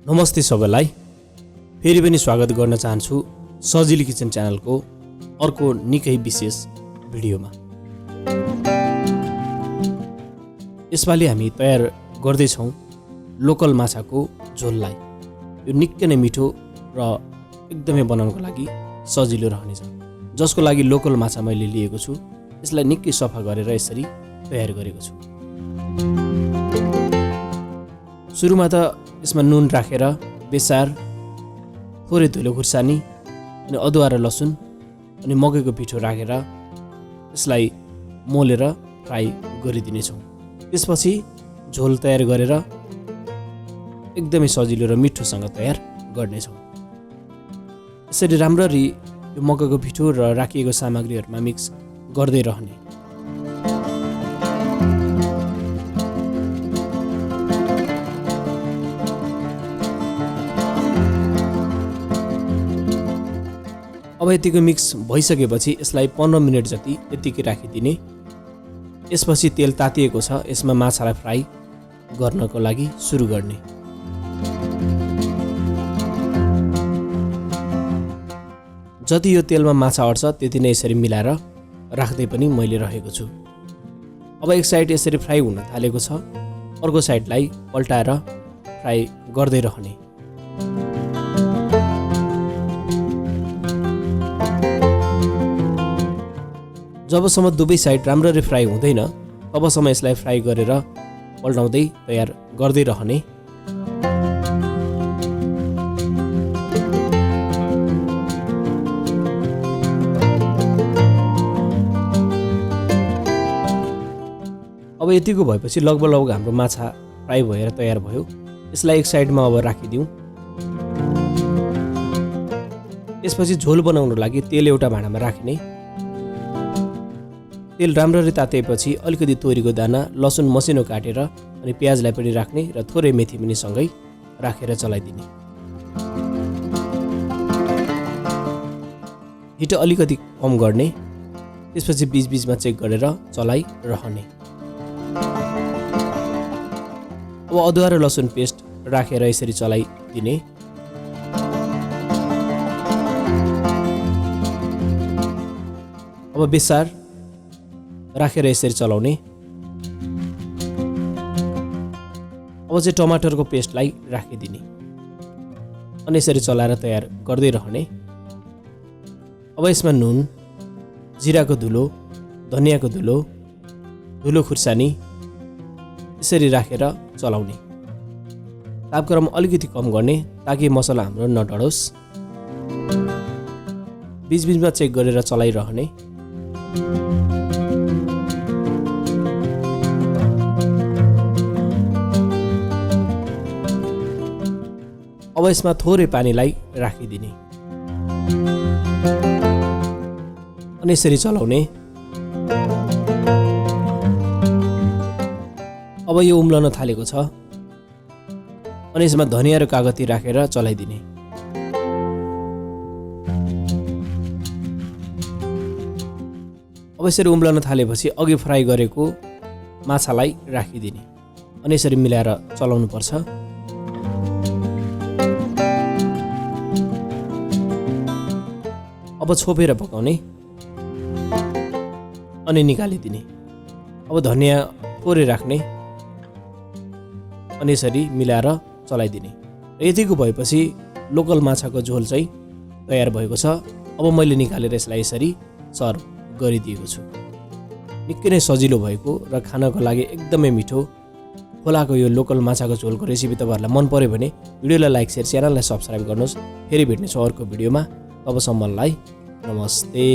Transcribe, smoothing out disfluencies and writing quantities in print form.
नमस्ते सबैलाई। फेरि पनि स्वागत गर्न चाहन्छु सजिलो किचन च्यानलको अर्को निकै विशेष भिडियोमा। यसपालि हामी तयार गर्दैछौँ लोकल माछाको झोललाई। यो निकै नै मिठो र एकदमै बनाउनको लागि सजिलो रहनेछ, जसको लागि लोकल माछा मैले लिएको छु। यसलाई निकै सफा गरेर यसरी तयार गरेको छु। सुरुमा त यसमा नुन राखेर बेसार, थोरै धुलो खुर्सानी अनि अदुवा र लसुन अनि मकैको पिठो राखेर यसलाई मोलेर फ्राई गरिदिनेछौँ। त्यसपछि झोल तयार गरेर एकदमै सजिलो र मिठोसँग तयार गर्नेछौँ। यसरी राम्ररी यो मकैको पिठो र राखिएको सामग्रीहरूमा मिक्स गर्दै रहने। अब यतिको मिक्स भइसकेपछि यसलाई 15 मिनट जति यतिकै राखिदिने। यसपछि तेल तातिएको छ, यसमा माछालाई फ्राई गर्नको लागि सुरु गर्ने। जति यो तेलमा माछा अट्छ त्यति नै यसरी मिलाएर राख्दै पनि मैले रहेको छु। अब एक साइड यसरी फ्राई हुन थालेको छ, अर्को साइडलाई पल्टाएर फ्राई गर्दै रहने। जबसम्म दुवै साइड राम्ररी फ्राई हुँदैन तबसम्म यसलाई फ्राई गरेर पल्टाउँदै तयार गर्दै रहने। अब यतिको भएपछि लगभग हाम्रो माछा फ्राई भएर तयार भयो। यसलाई एक साइडमा अब राखिदिउँ। यसपछि झोल बनाउनको लागि तेल एउटा भाँडामा राख्ने। तेल राम्ररी तातेपछि अलिकति तोरीको दाना, लसुन मसिनो काटेर अनि प्याजलाई पनि राख्ने र थोरै मेथी पनि सँगै राखेर चलाइदिने। हिट अलिकति कम गर्ने, त्यसपछि बीचबीचमा चेक गरेर चलाइरहने। अब अदुवा र लसुन पेस्ट राखेर यसरी चलाइदिने। अब बेसार राखेर यसरी चलाउने। अब चाहिँ टमाटरको पेस्टलाई राखिदिने अनि यसरी चलाएर तयार गर्दै रहने। अब यसमा नुन, जिराको धुलो, धनियाँको धुलो, धुलो खुर्सानी यसरी राखेर चलाउने। तापक्रम अलिकति कम गर्ने ताकि मसला हाम्रो नडढोस्। बीचबीचमा चेक गरेर चलाइरहने। अब यसमा थोरै पानीलाई राखिदिने अनि यसरी चलाउने। अब यो उम्लन थालेको छ अनि यसमा धनियाँ र कागती राखेर चलाइदिने। अब यसरी उम्लन थालेपछि अघि फ्राई गरेको माछालाई राखिदिने अनि यसरी मिलाएर चलाउनु पर्छ। अब छोपेर पकाउने अनि निकालिदिने। अब धनियाँ थोरै राख्ने अनि यसरी मिलाएर चलाइदिने। यतिको भएपछि लोकल माछाको झोल चाहिँ तयार भएको छ। अब मैले निकालेर यसलाई यसरी सर्भ गरिदिएको छु। निकै नै सजिलो भएको र खानको लागि एकदमै मिठो खोलाको यो लोकल माछाको झोलको रेसिपी तपाईँहरूलाई मन पर्यो भने भिडियोलाई लाइक, सेयर, च्यानललाई सब्सक्राइब गर्नुहोस्। फेरि भेट्नेछु अर्को भिडियोमा। तबसम्मलाई नमस्ते।